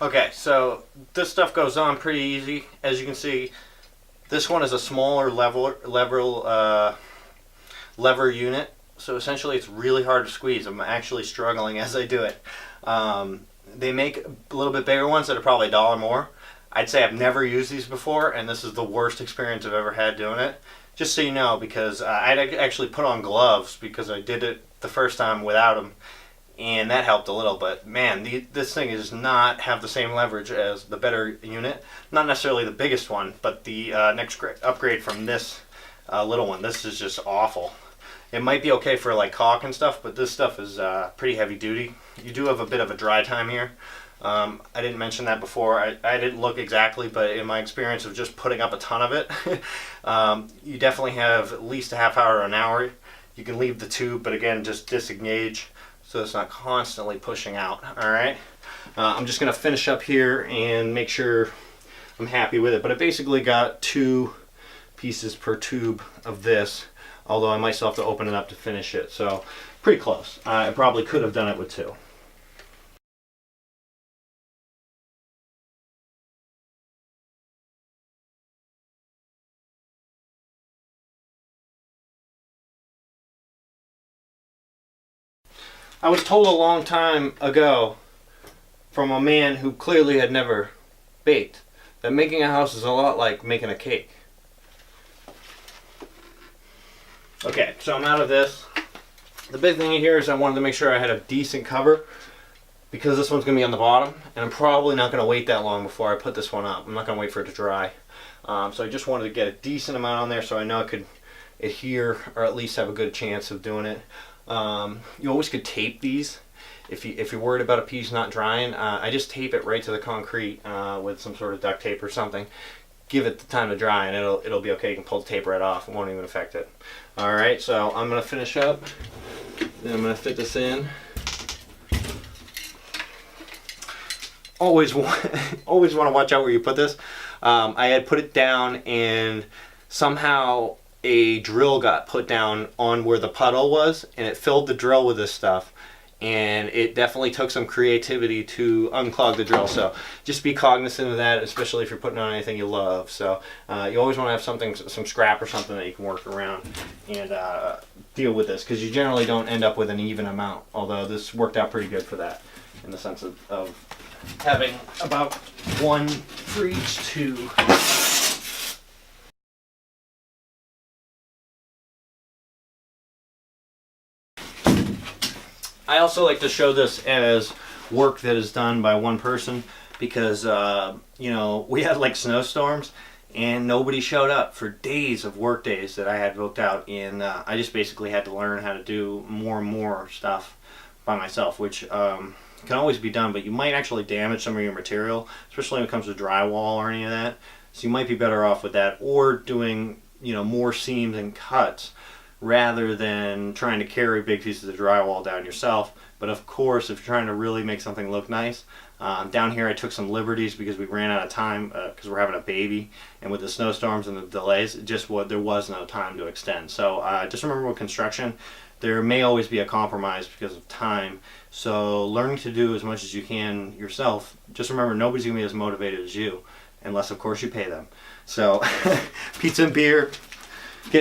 Okay, so this stuff goes on pretty easy. As you can see, this one is a smaller lever unit. So essentially it's really hard to squeeze. I'm actually struggling as I do it. They make a little bit bigger ones that are probably $1 more. I'd say I've never used these before, and this is the worst experience I've ever had doing it. Just so you know, because I'd actually put on gloves because I did it the first time without them, and that helped a little. But man, this thing does not have the same leverage as the better unit. Not necessarily the biggest one, but the next upgrade from this little one. This is just awful. It might be okay for like caulk and stuff, but this stuff is pretty heavy duty. You do have a bit of a dry time here. I didn't mention that before. I didn't look exactly, but in my experience of just putting up a ton of it, you definitely have at least a half hour or an hour. You can leave the tube, but again, just disengage so it's not constantly pushing out. All right. I'm just going to finish up here and make sure I'm happy with it. But I basically got 2 pieces per tube of this, although I might still have to open it up to finish it. So pretty close. I probably could have done it with 2. I was told a long time ago from a man who clearly had never baked that making a house is a lot like making a cake. Okay, so I'm out of this. The big thing here is I wanted to make sure I had a decent cover because this one's going to be on the bottom, and I'm probably not going to wait that long before I put this one up. I'm not going to wait for it to dry. So I just wanted to get a decent amount on there so I know I could adhere or at least have a good chance of doing it. You always could tape these if you're worried about a piece not drying. I just tape it right to the concrete with some sort of duct tape or something. Give it the time to dry and it'll be okay. You can pull the tape right off. It won't even affect it. Alright, so I'm going to finish up. Then I'm going to fit this in. Always want to watch out where you put this. I had put it down and somehow a drill got put down on where the puddle was, and it filled the drill with this stuff, and it definitely took some creativity to unclog the drill. So just be cognizant of that, especially if you're putting on anything you love. So you always want to have some scrap or something that you can work around and deal with this, because you generally don't end up with an even amount, although this worked out pretty good for that in the sense of having about 1 for each 2. I also like to show this as work that is done by one person because, you know, we had like snowstorms and nobody showed up for days of work days that I had booked out, and I just basically had to learn how to do more and more stuff by myself, which can always be done, but you might actually damage some of your material, especially when it comes to drywall or any of that. So you might be better off with that, or doing, you know, more seams and cuts rather than trying to carry big pieces of drywall down yourself. But of course, if you're trying to really make something look nice, down here I took some liberties because we ran out of time because we're having a baby, and with the snowstorms and the delays, there was no time to extend. So just remember, with construction, there may always be a compromise because of time. So learning to do as much as you can yourself, just remember, nobody's going to be as motivated as you, unless of course you pay them. So pizza and beer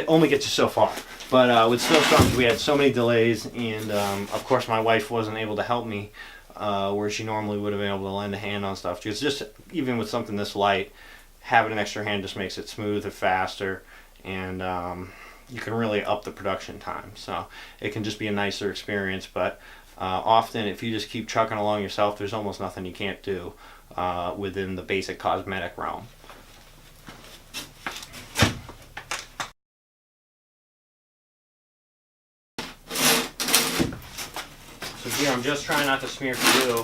only gets you so far. But with snowstorms, we had so many delays, and of course my wife wasn't able to help me where she normally would have been able to lend a hand on stuff. Because just even with something this light, having an extra hand just makes it smoother, faster, and you can really up the production time. So it can just be a nicer experience. But often, if you just keep trucking along yourself, there's almost nothing you can't do within the basic cosmetic realm. So here I'm just trying not to smear glue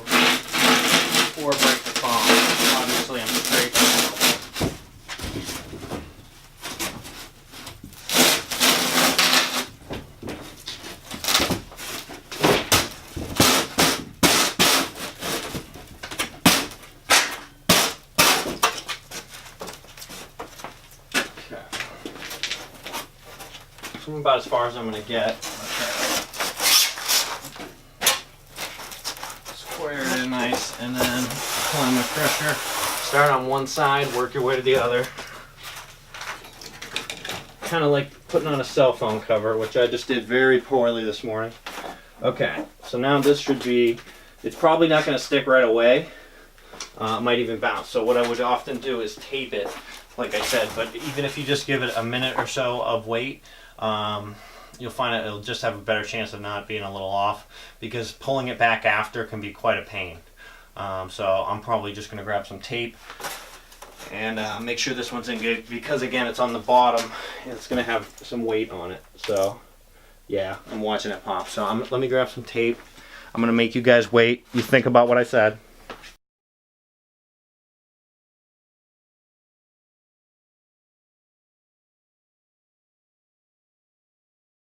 or break the foam. Obviously I'm scraping it. Okay. So I'm about as far as I'm going to get. Square it in nice, and then apply my pressure. Start on one side, work your way to the other. Kind of like putting on a cell phone cover, which I just did very poorly this morning. Okay, so now this should be, it's probably not going to stick right away. It might even bounce. So what I would often do is tape it, like I said, but even if you just give it a minute or so of wait, you'll find it'll just have a better chance of not being a little off, because pulling it back after can be quite a pain. So I'm probably just going to grab some tape and make sure this one's in good, because again, it's on the bottom and it's going to have some weight on it. So yeah, I'm watching it pop. So let me grab some tape. I'm going to make you guys wait. You think about what I said.